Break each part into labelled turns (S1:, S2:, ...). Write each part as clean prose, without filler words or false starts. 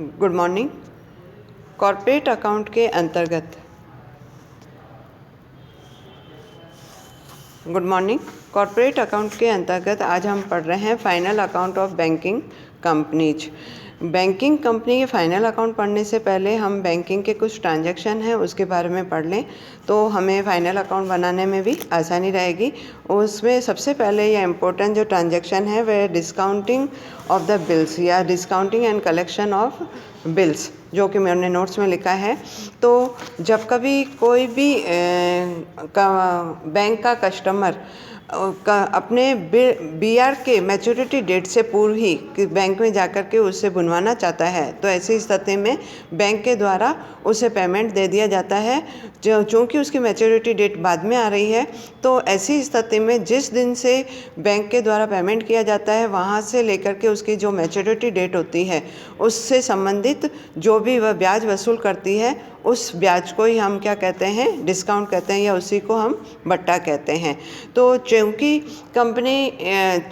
S1: Good morning. Corporate account के अंतर्गत आज हम पढ़ रहे हैं final account of banking companies. Banking company के फाइनल अकाउंट पढ़ने से पहले हम बैंकिंग के कुछ ट्रांजैक्शन हैं उसके बारे में पढ़ लें तो हमें फाइनल अकाउंट बनाने में भी आसानी रहेगी। उसमें सबसे पहले ये इम्पोर्टेंट जो ट्रांजैक्शन है वह डिस्काउंटिंग ऑफ द बिल्स या discounting and collection of bills, जो कि मैंने नोट्स में लिखा है। तो जब कभी कोई भी बैंक का कस्टमर अपने BR के मैच्योरिटी डेट से पूर्व ही बैंक में जाकर के उससे बनवाना चाहता है तो ऐसी स्थिति में बैंक के द्वारा उसे पेमेंट दे दिया जाता है। चूँकि उसकी मैच्योरिटी डेट बाद में आ रही है तो ऐसी स्थिति में जिस दिन से बैंक के द्वारा पेमेंट किया जाता है वहाँ से लेकर के उसकी जो मैच्योरिटी डेट होती है उससे संबंधित जो भी वह ब्याज वसूल करती है उस ब्याज को ही हम क्या कहते हैं, डिस्काउंट कहते हैं या उसी को हम बट्टा कहते हैं। तो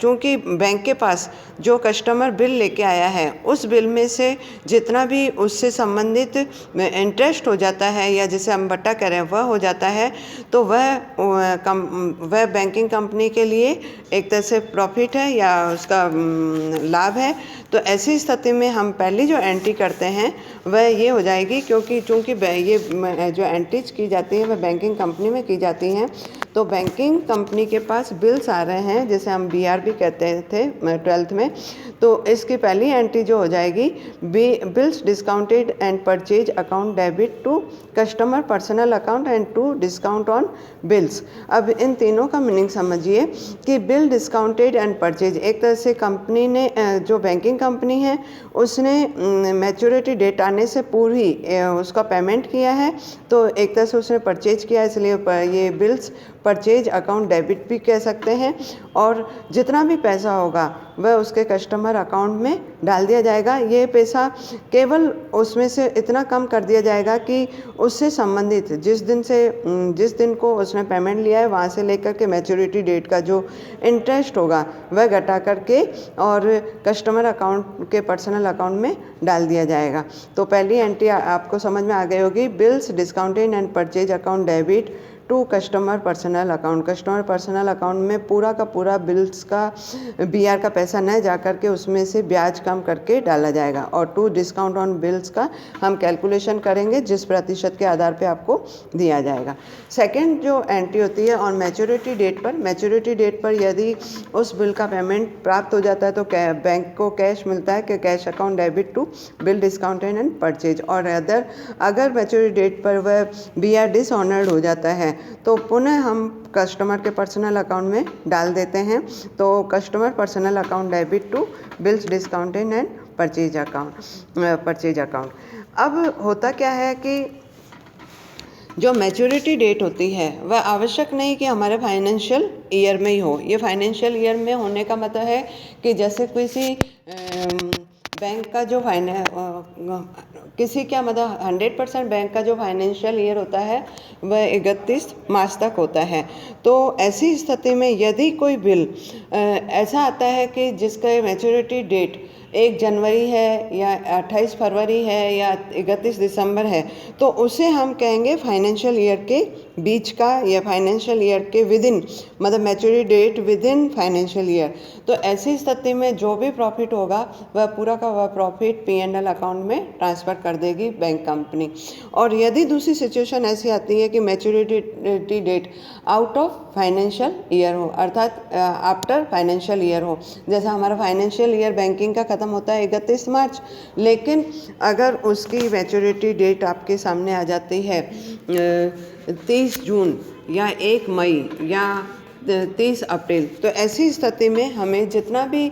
S1: चूँकि बैंक के पास जो कस्टमर बिल लेके आया है उस बिल में से जितना भी उससे संबंधित इंटरेस्ट हो जाता है या जिसे हम बट्टा कह रहे हैं वह हो जाता है तो वह बैंकिंग कंपनी के लिए एक तरह से प्रॉफिट है या उसका लाभ है। तो ऐसी स्थिति में हम पहली जो एंट्री करते हैं वह ये हो जाएगी, क्योंकि चूँकि ये जो एंट्रीज की जाती हैं वह बैंकिंग कंपनी में की जाती हैं। तो बैंकिंग कंपनी के पास बिल्स आ रहे हैं जिसे हम BR भी कहते थे 12th में। तो इसकी पहली एंट्री जो हो जाएगी bills discounted and purchase account debit to customer personal account and to discount on bills. अब इन तीनों का मीनिंग समझिए कि बिल डिस्काउंटेड एंड परचेज एक तरह से कंपनी ने जो बैंकिंग कंपनी है उसने मैच्योरिटी डेट आने से पूर्व ही उसका पेमेंट किया है तो एक तरह से उसने परचेज किया, इसलिए ये बिल्स परचेज अकाउंट डेबिट भी कह सकते हैं। और जितना भी पैसा होगा वह उसके कस्टमर अकाउंट में डाल दिया जाएगा। ये पैसा केवल उसमें से इतना कम कर दिया जाएगा कि उससे संबंधित जिस दिन को उसने पेमेंट लिया है वहाँ से लेकर के मैच्योरिटी डेट का जो इंटरेस्ट होगा वह घटा करके और कस्टमर अकाउंट के पर्सनल अकाउंट में डाल दिया जाएगा। तो पहली एंट्री आपको समझ में आ गई होगी, bills discounted and purchase account debit to customer personal account. Customer personal account में पूरा का पूरा बिल्स का BR का पैसा न जा करके उसमें से ब्याज कम करके डाला जाएगा। और टू डिस्काउंट ऑन बिल्स का हम कैलकुलेशन करेंगे जिस प्रतिशत के आधार पे आपको दिया जाएगा। सेकंड जो एंट्री होती है ऑन मैच्योरिटी डेट पर यदि उस बिल का पेमेंट प्राप्त हो जाता है तो बैंक को कैश मिलता है कि cash account debit to bill discounted and purchase. और अगर मैच्योरिटी डेट पर वह BR डिसऑनर्ड हो जाता है तो पुनः हम कस्टमर के पर्सनल अकाउंट में डाल देते हैं। तो customer personal account debit to bills discounted and purchase account. अब होता क्या है कि जो मैच्योरिटी डेट होती है वह आवश्यक नहीं कि हमारे फाइनेंशियल ईयर में ही हो। ये फाइनेंशियल ईयर में होने का मतलब है कि जैसे किसी बैंक का जो किसी क्या मतलब 100% बैंक का जो फाइनेंशियल ईयर होता है वह 31 मार्च तक होता है। तो ऐसी स्थिति में यदि कोई बिल ऐसा आता है कि जिसका मैच्योरिटी डेट 1 जनवरी है या 28 फरवरी है या 31 दिसंबर है तो उसे हम कहेंगे फाइनेंशियल ईयर के बीच का या फाइनेंशियल ईयर के विदिन, मतलब maturity date within financial year. तो ऐसी स्थिति में जो भी प्रॉफिट होगा वह पूरा का वह प्रॉफिट P&L अकाउंट में ट्रांसफ़र कर देगी बैंक कंपनी। और यदि दूसरी सिचुएशन ऐसी आती है कि maturity date out of financial year हो, अर्थात आफ्टर फाइनेंशियल ईयर हो, जैसा हमारा फाइनेंशियल ईयर बैंकिंग का ख़त्म होता है 31 मार्च, लेकिन अगर उसकी मैच्योरिटी डेट आपके सामने आ जाती है 30 जून या 1 मई या 30 अप्रैल, तो ऐसी स्थिति में हमने जितना भी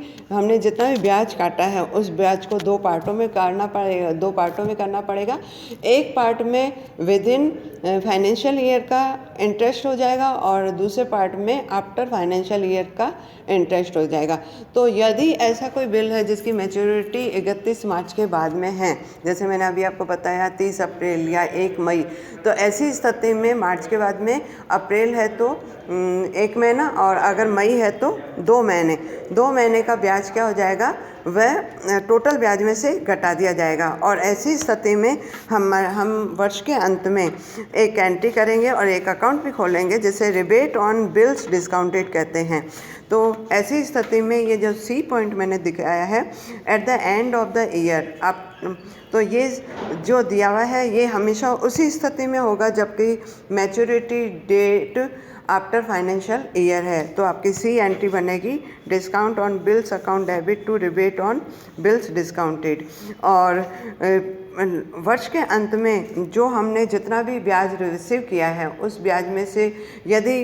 S1: ब्याज काटा है उस ब्याज को 2 पार्टों में करना पड़ेगा। एक पार्ट में विदिन फाइनेंशियल ईयर का इंटरेस्ट हो जाएगा और दूसरे पार्ट में आफ्टर फाइनेंशियल ईयर का इंटरेस्ट हो जाएगा। तो यदि ऐसा कोई बिल है जिसकी मैच्योरिटी 31 मार्च के बाद में है, जैसे मैंने अभी आपको बताया 30 अप्रैल या 1 मई, तो ऐसी स्थिति में मार्च के बाद में अप्रैल है तो 1 मई महीना, और अगर मई है तो 2 महीने, 2 महीने का ब्याज क्या हो जाएगा, वह टोटल ब्याज में से घटा दिया जाएगा। और ऐसी स्थिति में हम वर्ष के अंत में एक एंट्री करेंगे और एक अकाउंट भी खोलेंगे जिसे रिबेट ऑन बिल्स डिस्काउंटेड कहते हैं। तो ऐसी स्थिति में ये जो सी पॉइंट मैंने दिखाया है, at the end of the year, आप तो ये जो दिया हुआ है ये हमेशा उसी स्थिति में होगा जबकि maturity date after financial year है। तो आपकी सी एंट्री बनेगी discount on bills account debit to rebate on bills discounted. और वर्ष के अंत में जो हमने जितना भी ब्याज रिसीव किया है उस ब्याज में से यदि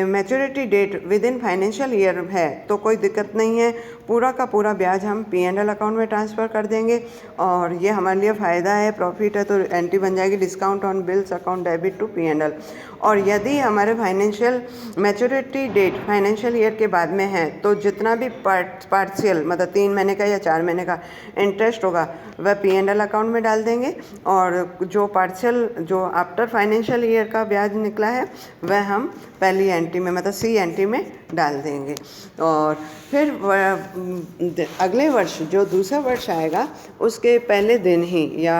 S1: maturity date within financial year है तो कोई दिक्कत नहीं है, पूरा का पूरा ब्याज हम P&L अकाउंट में ट्रांसफ़र कर देंगे और ये हमारे लिए फ़ायदा है, प्रॉफिट है। तो एंट्री बन जाएगी discount on bills account debit to P&L। और यदि हमारे financial maturity date financial year के बाद में है तो जितना भी पार्शियल मतलब 3 महीने का या 4 महीने का इंटरेस्ट होगा वह P&L अकाउंट में डाल देंगे, और जो पार्शियल जो आफ्टर फाइनेंशियल ईयर का ब्याज निकला है वह हम पहली एंट्री में मतलब सी एंट्री में डाल देंगे। और फिर अगले वर्ष जो दूसरा वर्ष आएगा उसके पहले दिन ही या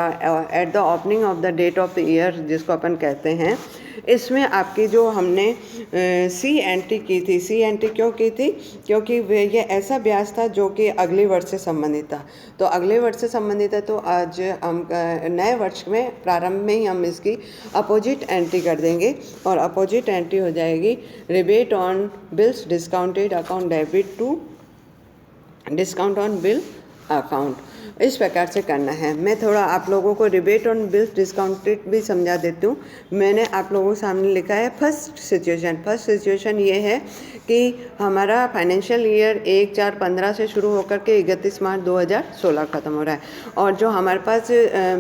S1: at the opening of the date of the year जिसको अपन कहते हैं, इसमें आपकी जो हमने सी एंट्री की थी, सी एंट्री क्यों की थी, क्योंकि ये ऐसा ब्याज था जो कि अगले वर्ष से संबंधित था। तो अगले वर्ष से संबंधित है तो आज हम नए वर्ष में प्रारंभ में ही हम इसकी अपोजिट एंट्री कर देंगे और अपोजिट एंट्री हो जाएगी rebate on bills discounted account debit to discount on bill account. इस प्रकार से करना है। मैं थोड़ा आप लोगों को रिबेट ऑन बिल्स डिस्काउंटेड भी समझा देती हूँ। मैंने आप लोगों के सामने लिखा है फर्स्ट सिचुएशन ये है कि हमारा फाइनेंशियल ईयर 1/4/15 से शुरू होकर के 31 मार्च 2016 ख़त्म हो रहा है और जो हमारे पास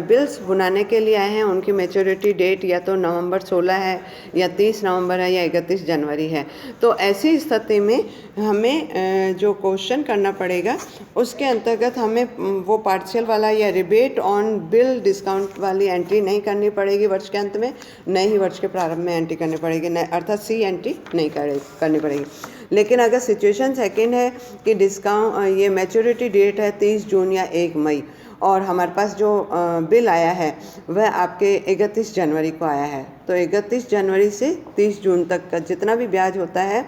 S1: बिल्स बुनाने के लिए आए हैं उनकी मैच्योरिटी डेट या तो नवंबर 16 है या 30 नवंबर है या 31 जनवरी है। तो ऐसी स्थिति में हमें जो क्वेश्चन करना पड़ेगा उसके अंतर्गत हमें वो पार्शियल वाला या रिबेट ऑन बिल डिस्काउंट वाली एंट्री नहीं करनी पड़ेगी वर्ष के अंत में, नए ही वर्ष के प्रारंभ में एंट्री करनी पड़ेगी, अर्थात सी एंट्री नहीं करनी पड़ेगी। लेकिन अगर सिचुएशन सेकंड है कि डिस्काउंट ये मैच्योरिटी डेट है 30 जून या 1 मई और हमारे पास जो बिल आया है वह आपके 31 जनवरी को आया है, तो 31 जनवरी से 30 जून तक का जितना भी ब्याज होता है,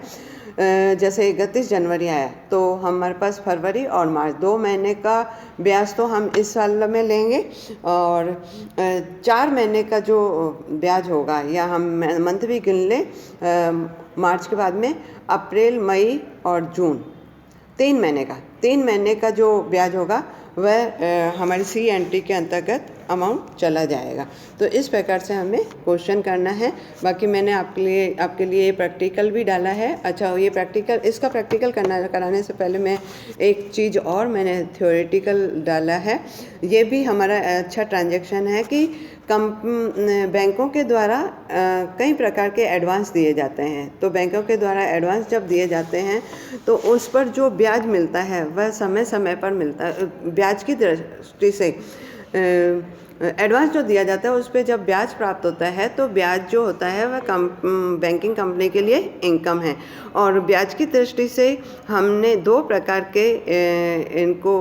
S1: जैसे 31 जनवरी आया तो हमारे पास फरवरी और मार्च 2 महीने का ब्याज तो हम इस साल में लेंगे और 4 महीने का जो ब्याज होगा या हम मंथ भी गिन लें मार्च के बाद में अप्रैल मई और जून 3 महीने का जो ब्याज होगा वह हमारी सी एंट्री के अंतर्गत अमाउंट चला जाएगा। तो इस प्रकार से हमें क्वेश्चन करना है। बाकी मैंने आपके लिए ये प्रैक्टिकल भी डाला है। अच्छा, ये इसका प्रैक्टिकल कराने से पहले मैं एक चीज़ और मैंने थ्योरेटिकल डाला है। ये भी हमारा अच्छा ट्रांजैक्शन है कि बैंकों के द्वारा कई प्रकार के एडवांस दिए जाते हैं। तो बैंकों के द्वारा एडवांस जब दिए जाते हैं तो उस पर जो ब्याज मिलता है वह समय समय पर मिलता है। ब्याज की दृष्टि से एडवांस जो दिया जाता है उस पर जब ब्याज प्राप्त होता है तो ब्याज जो होता है वह बैंकिंग कंपनी के लिए इनकम है। और ब्याज की दृष्टि से हमने 2 प्रकार के इनको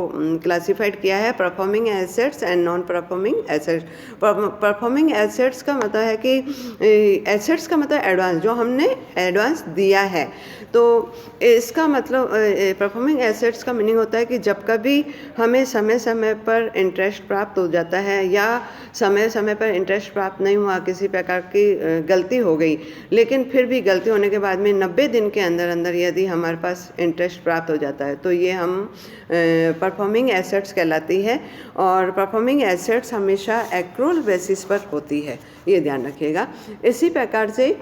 S1: क्लासिफाइड किया है, performing assets and non performing assets. Performing assets का मतलब है कि एसेट्स का मतलब एडवांस जो हमने एडवांस दिया है। तो इसका मतलब परफॉर्मिंग एसेट्स का मीनिंग होता है कि जब कभी हमें समय समय पर इंटरेस्ट प्राप्त हो जाता है या समय समय पर इंटरेस्ट प्राप्त नहीं हुआ, किसी प्रकार की गलती हो गई, लेकिन फिर भी गलती होने के बाद में 90 दिन के अंदर अंदर यदि हमारे पास इंटरेस्ट प्राप्त हो जाता है तो ये हम परफॉर्मिंग एसेट्स कहलाती है। और परफॉर्मिंग एसेट्स हमेशा एक्रूअल बेसिस पर होती है, ये ध्यान रखिएगा। इसी प्रकार से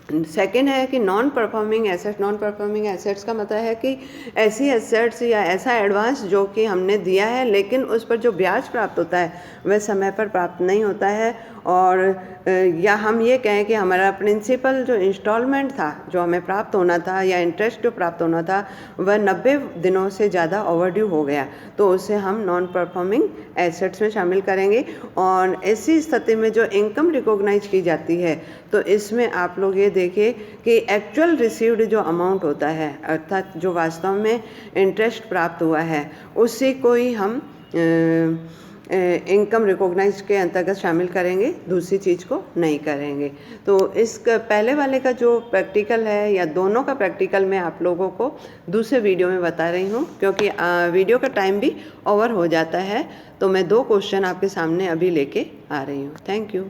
S1: सेकेंड है कि नॉन परफॉर्मिंग एसेट्स का मतलब है कि ऐसी एसेट्स या ऐसा एडवांस जो कि हमने दिया है लेकिन उस पर जो ब्याज प्राप्त होता है वह समय पर प्राप्त नहीं होता है, और या हम ये कहें कि हमारा प्रिंसिपल जो इंस्टॉलमेंट था जो हमें प्राप्त होना था या इंटरेस्ट जो प्राप्त होना था वह 90 दिनों से ज़्यादा ओवरड्यू हो गया, तो उसे हम नॉन परफॉर्मिंग एसेट्स में शामिल करेंगे। और ऐसी स्थिति में जो इनकम रिकॉग्नाइज की जाती है तो इसमें आप लोग ये देखिए कि एक्चुअल रिसीव्ड जो अमाउंट होता है, अर्थात जो वास्तव में इंटरेस्ट प्राप्त हुआ है, उसी को ही हम इनकम रिकॉग्नाइज के अंतर्गत शामिल करेंगे, दूसरी चीज़ को नहीं करेंगे। तो इस पहले वाले का जो प्रैक्टिकल है या दोनों का प्रैक्टिकल मैं आप लोगों को दूसरे वीडियो में बता रही हूँ, क्योंकि वीडियो का टाइम भी ओवर हो जाता है। तो मैं 2 क्वेश्चन आपके सामने अभी लेके आ रही हूँ। Thank you.